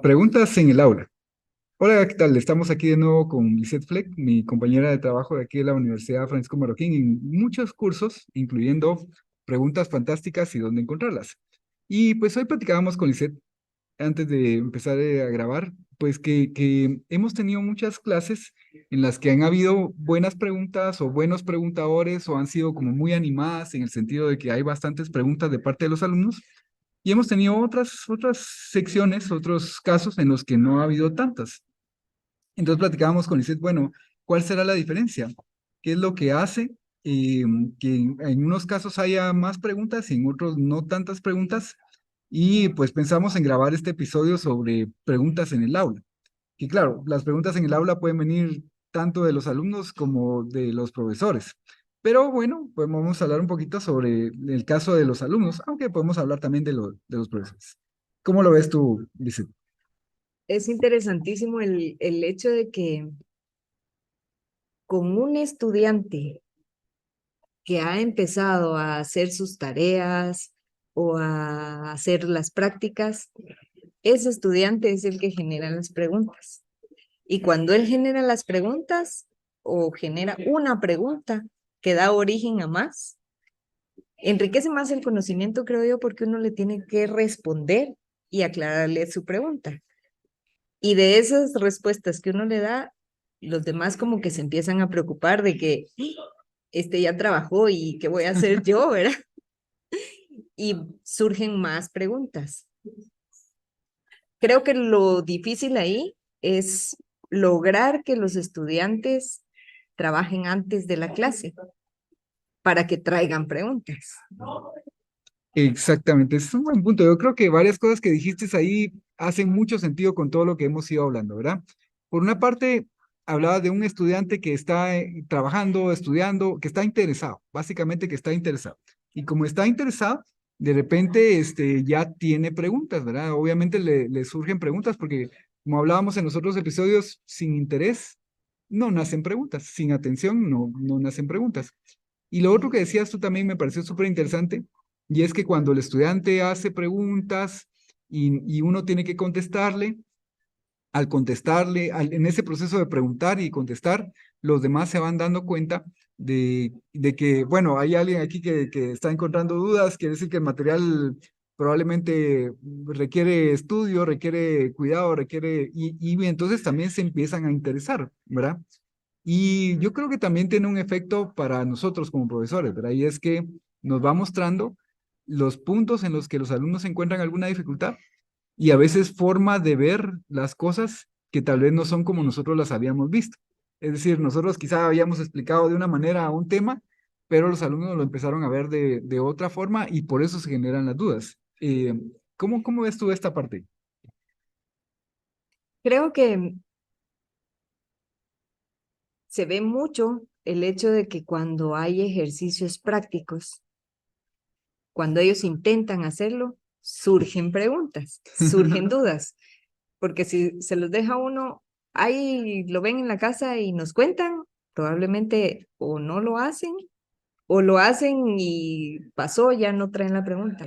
Preguntas en el aula. Hola, ¿qué tal? Estamos aquí de nuevo con Lisette Fleck, mi compañera de trabajo de aquí de la Universidad Francisco Marroquín, en muchos cursos, incluyendo preguntas fantásticas y dónde encontrarlas. Y pues hoy platicábamos con Lisette, antes de empezar a grabar, pues que hemos tenido muchas clases en las que han habido buenas preguntas o buenos preguntadores o han sido como muy animadas en el sentido de que hay bastantes preguntas de parte de los alumnos. Y hemos tenido otras secciones, otros casos en los que no ha habido tantas. Entonces platicábamos con Lisette, bueno, ¿cuál será la diferencia? ¿Qué es lo que hace eh, que en unos casos haya más preguntas y en otros no tantas preguntas? Y pues pensamos en grabar este episodio sobre preguntas en el aula. Y claro, las preguntas en el aula pueden venir tanto de los alumnos como de los profesores. Pero bueno, pues vamos a hablar un poquito sobre el caso de los alumnos, aunque podemos hablar también de los profesores. ¿Cómo lo ves tú, Vicente? Es interesantísimo el hecho de que con un estudiante que ha empezado a hacer sus tareas o a hacer las prácticas, ese estudiante es el que genera las preguntas. Y cuando él genera las preguntas o genera una pregunta que da origen a más, enriquece más el conocimiento, creo yo, porque uno le tiene que responder y aclararle su pregunta. Y de esas respuestas que uno le da, los demás como que se empiezan a preocupar de que este ya trabajó y qué voy a hacer yo, ¿verdad? Y surgen más preguntas. Creo que lo difícil ahí es lograr que los estudiantes trabajen antes de la clase para que traigan preguntas. Exactamente, ese es un buen punto. Yo creo que varias cosas que dijiste ahí hacen mucho sentido con todo lo que hemos ido hablando, ¿verdad? Por una parte, hablaba de un estudiante que está trabajando, estudiando, que está interesado, básicamente que está interesado. Y como está interesado, de repente ya tiene preguntas, ¿verdad? Obviamente le surgen preguntas porque, como hablábamos en los otros episodios, sin interés no nacen preguntas, sin atención no nacen preguntas. Y lo otro que decías tú también me pareció súper interesante, y es que cuando el estudiante hace preguntas y uno tiene que contestarle, al contestarle, en ese proceso de preguntar y contestar, los demás se van dando cuenta de que, bueno, hay alguien aquí que está encontrando dudas, quiere decir que el material probablemente requiere estudio, requiere cuidado, y entonces también se empiezan a interesar, ¿verdad? Y yo creo que también tiene un efecto para nosotros como profesores, ¿verdad? Y es que nos va mostrando los puntos en los que los alumnos encuentran alguna dificultad y a veces forma de ver las cosas que tal vez no son como nosotros las habíamos visto. Es decir, nosotros quizá habíamos explicado de una manera un tema, pero los alumnos lo empezaron a ver de otra forma y por eso se generan las dudas. ¿Cómo ves tú esta parte? Creo que se ve mucho el hecho de que cuando hay ejercicios prácticos, cuando ellos intentan hacerlo, surgen preguntas, surgen dudas, porque si se los deja uno, ahí lo ven en la casa y nos cuentan, probablemente o no lo hacen, o lo hacen y pasó, ya no traen la pregunta.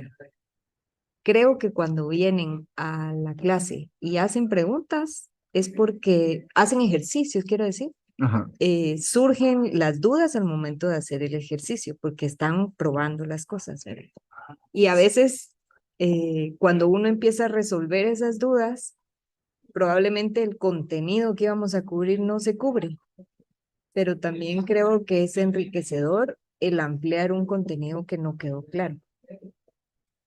Creo que cuando vienen a la clase y hacen preguntas, es porque hacen ejercicios, quiero decir, Ajá. surgen las dudas al momento de hacer el ejercicio, porque están probando las cosas, ¿verdad? Y a veces, cuando uno empieza a resolver esas dudas, probablemente el contenido que íbamos a cubrir no se cubre, pero también creo que es enriquecedor el ampliar un contenido que no quedó claro.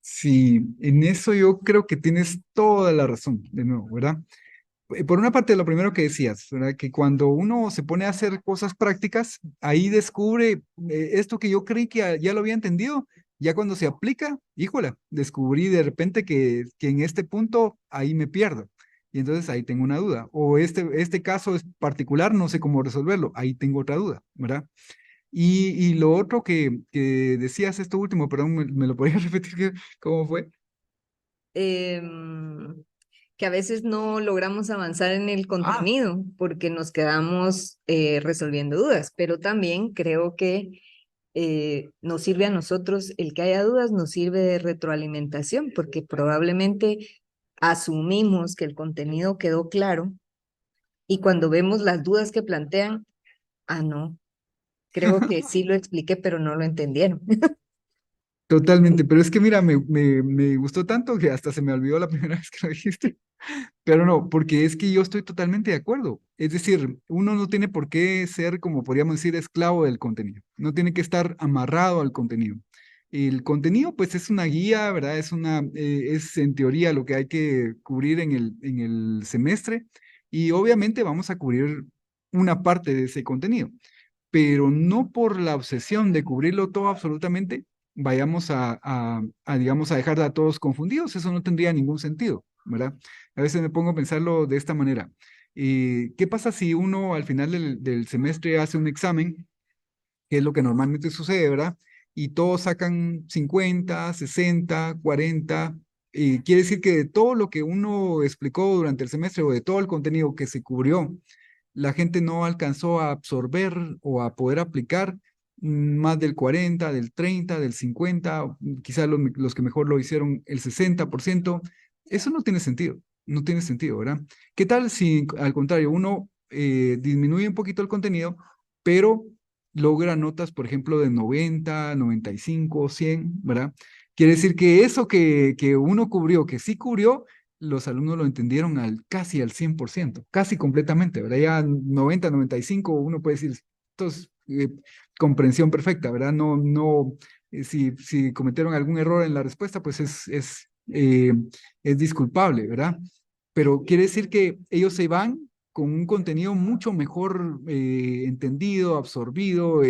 Sí, en eso yo creo que tienes toda la razón, de nuevo, ¿verdad? Por una parte, lo primero que decías, ¿verdad? Que cuando uno se pone a hacer cosas prácticas, ahí descubre esto que yo creí que ya lo había entendido, ya cuando se aplica, híjola, descubrí de repente que en este punto ahí me pierdo. Y entonces ahí tengo una duda. O este caso es particular, no sé cómo resolverlo, ahí tengo otra duda, ¿verdad? Y lo otro que decías, esto último, perdón, ¿me lo podías repetir? ¿Cómo fue? Em, que a veces no logramos avanzar en el Ah, contenido porque nos quedamos resolviendo dudas, pero también creo que nos sirve a nosotros, el que haya dudas nos sirve de retroalimentación, porque probablemente asumimos que el contenido quedó claro y cuando vemos las dudas que plantean, no, creo que sí lo expliqué, pero no lo entendieron. Totalmente, pero es que mira, me gustó tanto que hasta se me olvidó la primera vez que lo dijiste. Pero no, porque es que yo estoy totalmente de acuerdo. Es decir, uno no tiene por qué ser, como podríamos decir, esclavo del contenido. No tiene que estar amarrado al contenido. El contenido, pues, es una guía, ¿verdad? Es en teoría lo que hay que cubrir en el semestre y obviamente vamos a cubrir una parte de ese contenido, pero no por la obsesión de cubrirlo todo absolutamente, vayamos digamos, a dejar a todos confundidos. Eso no tendría ningún sentido, ¿verdad? A veces me pongo a pensarlo de esta manera. ¿Qué pasa si uno al final del semestre hace un examen, que es lo que normalmente sucede, ¿verdad? Y todos sacan 50, 60, 40. Quiere decir que de todo lo que uno explicó durante el semestre o de todo el contenido que se cubrió, la gente no alcanzó a absorber o a poder aplicar más del 40, del 30, del 50, quizás los que mejor lo hicieron el 60%. Eso no tiene sentido, no tiene sentido, ¿verdad? ¿Qué tal si al contrario uno disminuye un poquito el contenido, pero logra notas, por ejemplo, de 90, 95, 100, ¿verdad? Quiere decir que eso que uno cubrió, que sí cubrió, los alumnos lo entendieron casi al 100%, casi completamente, ¿verdad? Ya 90, 95, uno puede decir, esto es comprensión perfecta, ¿verdad? Si cometieron algún error en la respuesta, pues es disculpable, ¿verdad? Pero quiere decir que ellos se van con un contenido mucho mejor entendido, absorbido,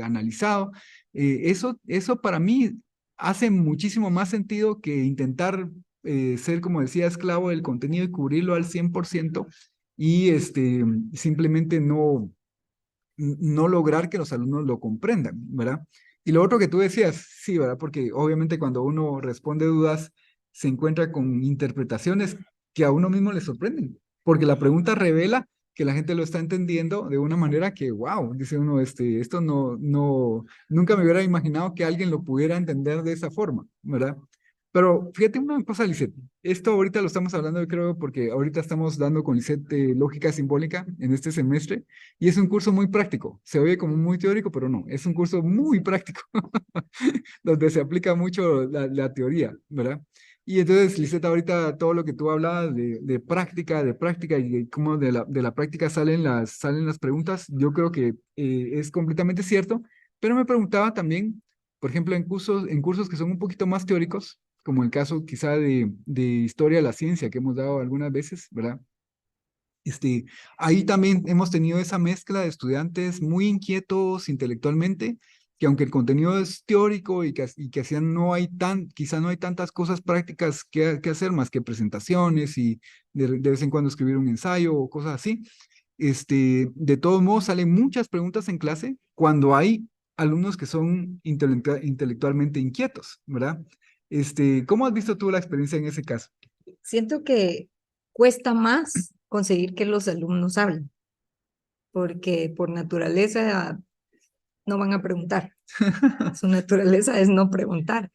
analizado. Eso para mí hace muchísimo más sentido que intentar ser, como decía, esclavo del contenido y cubrirlo al 100% y simplemente no lograr que los alumnos lo comprendan, ¿verdad? Y lo otro que tú decías, sí, ¿verdad? Porque obviamente cuando uno responde dudas, se encuentra con interpretaciones que a uno mismo le sorprenden, porque la pregunta revela que la gente lo está entendiendo de una manera que, wow, dice uno, esto nunca me hubiera imaginado que alguien lo pudiera entender de esa forma, ¿verdad? Pero fíjate una cosa, Lisette, esto ahorita lo estamos hablando, yo creo, porque ahorita estamos dando con Lisette lógica simbólica en este semestre, y es un curso muy práctico. Se oye como muy teórico, pero no, es un curso muy práctico, donde se aplica mucho la teoría, ¿verdad? Y entonces, Liseta, ahorita todo lo que tú hablabas de práctica y de cómo de la práctica salen las preguntas, yo creo que es completamente cierto, pero me preguntaba también, por ejemplo, en cursos que son un poquito más teóricos, como el caso quizá de historia de la ciencia que hemos dado algunas veces, ¿verdad? Este, Ahí también hemos tenido esa mezcla de estudiantes muy inquietos intelectualmente, que aunque el contenido es teórico y que así quizá no hay tantas cosas prácticas que hacer más que presentaciones y de vez en cuando escribir un ensayo o cosas así. De todos modos, salen muchas preguntas en clase cuando hay alumnos que son intelectualmente inquietos, ¿verdad? ¿Cómo has visto tú la experiencia en ese caso? Siento que cuesta más conseguir que los alumnos hablen, porque por naturaleza no van a preguntar. Su naturaleza es no preguntar.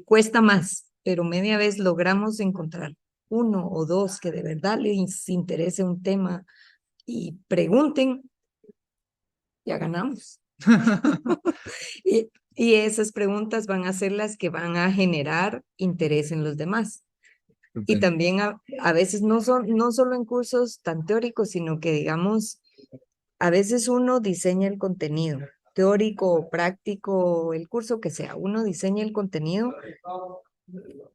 Cuesta más, pero media vez logramos encontrar uno o dos que de verdad les interese un tema y pregunten, ya ganamos. Y esas preguntas van a ser las que van a generar interés en los demás. Y Total. también a veces no solo en cursos tan teóricos, sino que digamos, a veces uno diseña el contenido, teórico o práctico, el curso que sea, uno diseña el contenido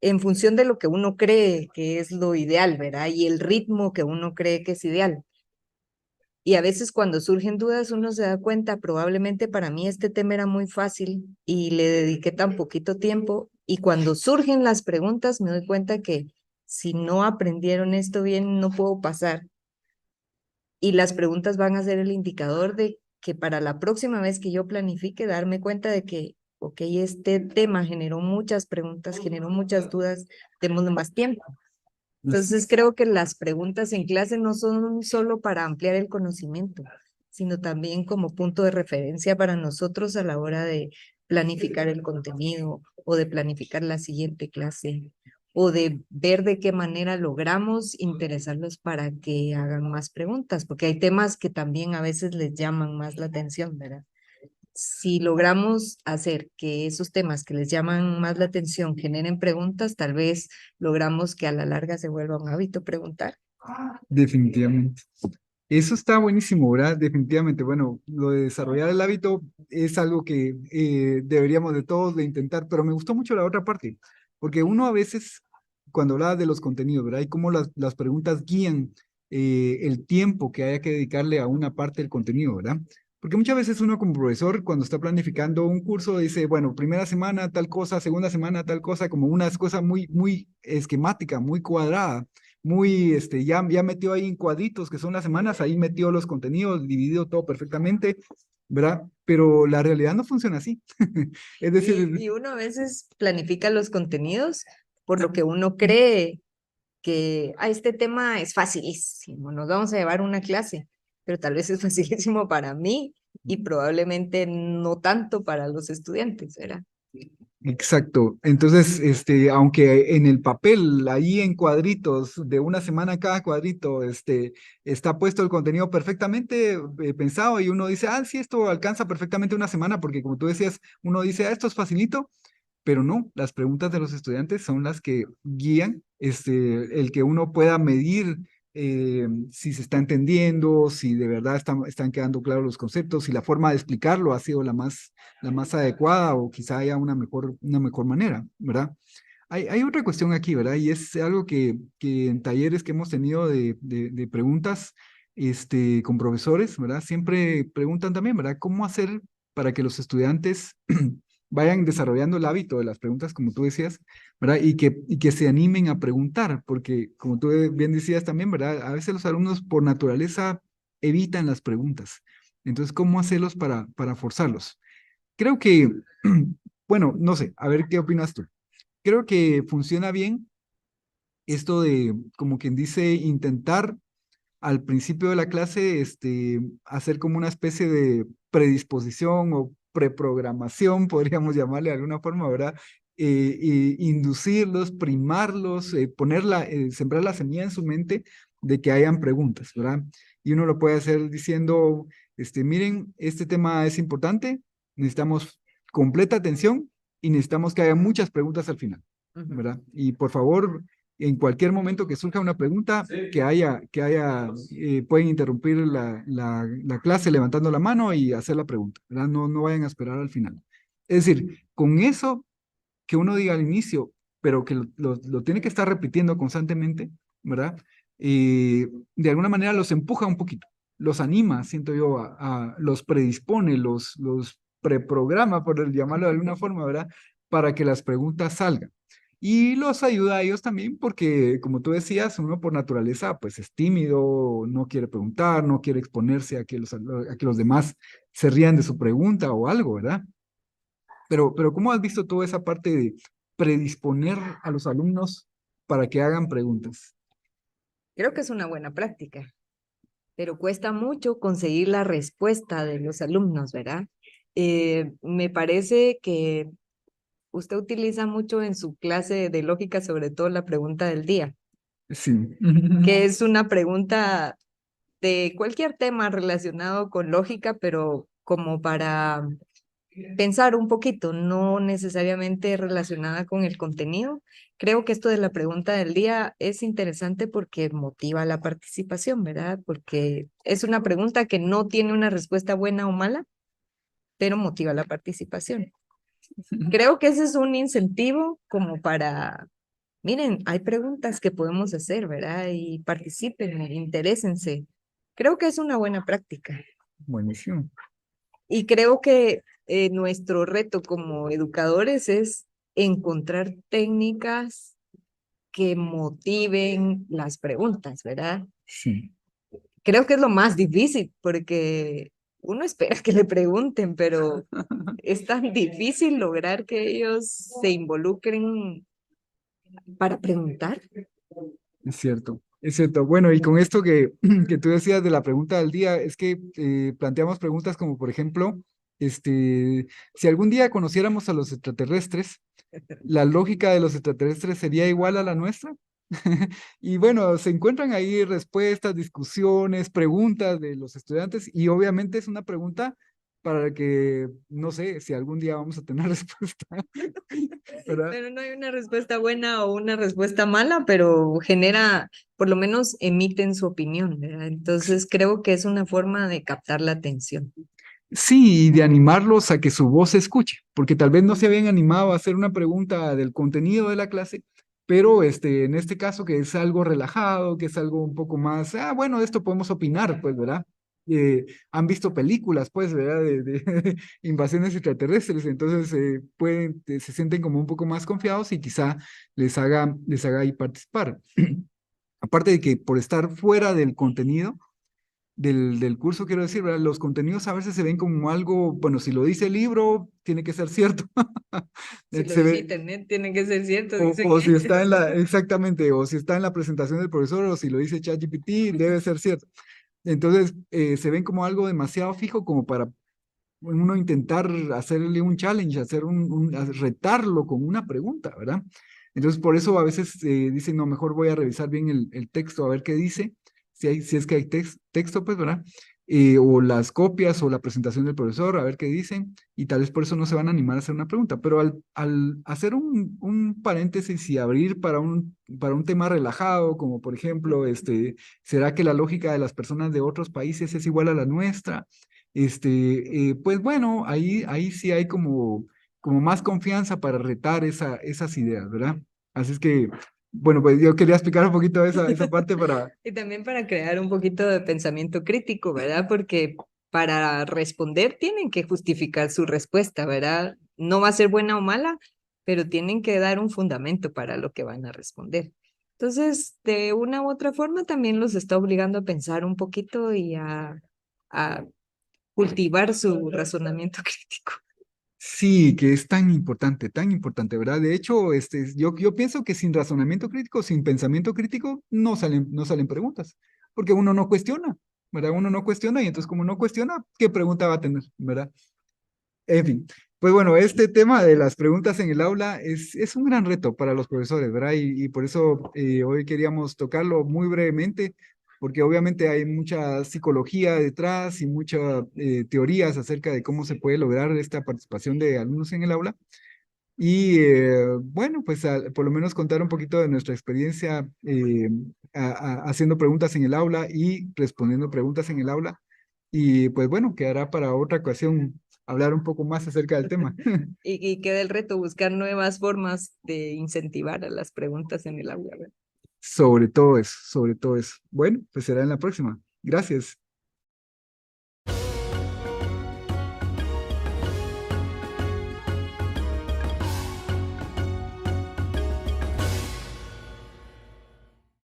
en función de lo que uno cree que es lo ideal, ¿verdad? Y el ritmo que uno cree que es ideal. Y a veces cuando surgen dudas uno se da cuenta, probablemente para mí este tema era muy fácil y le dediqué tan poquito tiempo. Y cuando surgen las preguntas me doy cuenta que si no aprendieron esto bien no puedo pasar. Y las preguntas van a ser el indicador de que para la próxima vez que yo planifique darme cuenta de que, ok, este tema generó muchas preguntas, generó muchas dudas, tenemos más tiempo. Entonces creo que las preguntas en clase no son solo para ampliar el conocimiento, sino también como punto de referencia para nosotros a la hora de planificar el contenido o de planificar la siguiente clase o de ver de qué manera logramos interesarlos para que hagan más preguntas, porque hay temas que también a veces les llaman más la atención, ¿verdad? Si logramos hacer que esos temas que les llaman más la atención generen preguntas, tal vez logramos que a la larga se vuelva un hábito preguntar. Definitivamente. Eso está buenísimo, ¿verdad? Definitivamente. Bueno, lo de desarrollar el hábito es algo que deberíamos de todos de intentar, pero me gustó mucho la otra parte, porque uno a veces, cuando habla de los contenidos, ¿verdad? Y cómo las preguntas guían el tiempo que haya que dedicarle a una parte del contenido, ¿verdad? Porque muchas veces uno como profesor, cuando está planificando un curso, dice, bueno, primera semana tal cosa, segunda semana tal cosa, como una cosa muy, muy esquemática, muy cuadrada muy, ya metió ahí en cuadritos que son las semanas, ahí metió los contenidos, dividido todo perfectamente, ¿verdad? Pero la realidad no funciona así. Es decir, Y uno a veces planifica los contenidos por lo que uno cree que este tema es facilísimo, nos vamos a llevar una clase, pero tal vez es facilísimo para mí y probablemente no tanto para los estudiantes, ¿verdad? exacto. Entonces, aunque en el papel, ahí en cuadritos, de una semana cada cuadrito, está puesto el contenido perfectamente pensado y uno dice, ah, sí, esto alcanza perfectamente una semana, porque como tú decías, uno dice, ah, esto es facilito, pero no, las preguntas de los estudiantes son las que guían el que uno pueda medir si se está entendiendo, si de verdad están quedando claros los conceptos, si la forma de explicarlo ha sido la más adecuada o quizá haya una mejor manera, ¿verdad? Hay otra cuestión aquí, ¿verdad? Y es algo que en talleres que hemos tenido de preguntas con profesores, ¿verdad? Siempre preguntan también, ¿verdad? ¿Cómo hacer para que los estudiantes vayan desarrollando el hábito de las preguntas, como tú decías, ¿verdad? Y que se animen a preguntar, porque como tú bien decías también, ¿verdad? A veces los alumnos por naturaleza evitan las preguntas. Entonces, ¿cómo hacerlos para forzarlos? Creo que, bueno, no sé, a ver qué opinas tú. Creo que funciona bien esto de, como quien dice, intentar al principio de la clase, hacer como una especie de predisposición o preprogramación, podríamos llamarle de alguna forma, ¿verdad? Inducirlos, primarlos, sembrar la semilla en su mente de que hayan preguntas, ¿verdad? Y uno lo puede hacer diciendo, miren, este tema es importante, necesitamos completa atención y necesitamos que haya muchas preguntas al final, Ujú. ¿verdad? Y por favor, en cualquier momento que surja una pregunta, pueden interrumpir la clase levantando la mano y hacer la pregunta, ¿verdad? No vayan a esperar al final. Es decir, con eso que uno diga al inicio, pero que lo tiene que estar repitiendo constantemente, ¿verdad? De alguna manera los empuja un poquito, los anima, siento yo, los predispone, los preprograma, por llamarlo de alguna forma, ¿verdad? Para que las preguntas salgan. Y los ayuda a ellos también porque, como tú decías, uno por naturaleza pues es tímido, no quiere preguntar, no quiere exponerse a que los demás se rían de su pregunta o algo, ¿verdad? Pero ¿cómo has visto toda esa parte de predisponer a los alumnos para que hagan preguntas? Creo que es una buena práctica, pero cuesta mucho conseguir la respuesta de los alumnos, ¿verdad? Me parece que usted utiliza mucho en su clase de lógica, sobre todo la pregunta del día, Sí. que es una pregunta de cualquier tema relacionado con lógica, pero como para pensar un poquito, no necesariamente relacionada con el contenido. Creo que esto de la pregunta del día es interesante porque motiva la participación, ¿verdad? Porque es una pregunta que no tiene una respuesta buena o mala, pero motiva la participación. Creo que ese es un incentivo como para, miren, hay preguntas que podemos hacer, ¿verdad? Y participen, interésense. Creo que es una buena práctica. Buenísimo. Y creo que nuestro reto como educadores es encontrar técnicas que motiven las preguntas, ¿verdad? Sí. Creo que es lo más difícil porque uno espera que le pregunten, pero es tan difícil lograr que ellos se involucren para preguntar. Es cierto, es cierto. Bueno, y con esto que tú decías de la pregunta del día, es que planteamos preguntas como, por ejemplo, si algún día conociéramos a los extraterrestres, ¿La lógica de los extraterrestres sería igual a la nuestra? Y bueno, se encuentran ahí respuestas, discusiones, preguntas de los estudiantes y obviamente es una pregunta para la que no sé si algún día vamos a tener respuesta, ¿verdad? Pero no hay una respuesta buena o una respuesta mala, pero genera, por lo menos emiten su opinión, ¿verdad? Entonces creo que es una forma de captar la atención. Sí, y de animarlos a que su voz se escuche, porque tal vez no se habían animado a hacer una pregunta del contenido de la clase, pero en este caso que es algo relajado, que es algo un poco más, bueno, de esto podemos opinar, pues, ¿verdad? Han visto películas, pues, ¿verdad? De invasiones extraterrestres, entonces se sienten como un poco más confiados y quizá les haga ahí participar. Aparte de que por estar fuera del contenido, del curso, quiero decir, ¿verdad? Los contenidos a veces se ven como algo, bueno, si lo dice el libro, tiene que ser cierto. Si lo Se dice ve, internet, tiene que ser cierto, dicen. o si está en la, exactamente, o si está en la presentación del profesor, o si lo dice ChatGPT, debe ser cierto. Entonces, se ven como algo demasiado fijo como para uno intentar hacerle un challenge, retarlo con una pregunta, ¿verdad? Entonces, por eso a veces dicen, no, mejor voy a revisar bien el texto, a ver qué dice, si es que hay texto, pues, ¿verdad? O las copias o la presentación del profesor, a ver qué dicen, y tal vez por eso no se van a animar a hacer una pregunta, pero al hacer un paréntesis y abrir para un tema relajado, como por ejemplo, ¿será que la lógica de las personas de otros países es igual a la nuestra? Pues bueno, ahí sí hay como más confianza para retar esas ideas, ¿verdad? Así es que, bueno, pues yo quería explicar un poquito esa parte para... Y también para crear un poquito de pensamiento crítico, ¿verdad? Porque para responder tienen que justificar su respuesta, ¿verdad? No va a ser buena o mala, pero tienen que dar un fundamento para lo que van a responder. Entonces, de una u otra forma, también los está obligando a pensar un poquito y a cultivar su razonamiento crítico. Sí, que es tan importante, ¿verdad? De hecho, yo pienso que sin razonamiento crítico, sin pensamiento crítico, no salen preguntas, porque uno no cuestiona, ¿verdad? Uno no cuestiona y entonces como no cuestiona, ¿qué pregunta va a tener, ¿verdad? En fin, pues bueno, este tema de las preguntas en el aula es un gran reto para los profesores, ¿verdad? Y por eso hoy queríamos tocarlo muy brevemente, porque obviamente hay mucha psicología detrás y muchas teorías acerca de cómo se puede lograr esta participación de alumnos en el aula. Y bueno, pues por lo menos contar un poquito de nuestra experiencia haciendo preguntas en el aula y respondiendo preguntas en el aula. Y pues bueno, quedará para otra ocasión hablar un poco más acerca del tema. Y queda el reto buscar nuevas formas de incentivar a las preguntas en el aula, ¿verdad? Sobre todo eso, sobre todo eso. Bueno, pues será en la próxima. Gracias.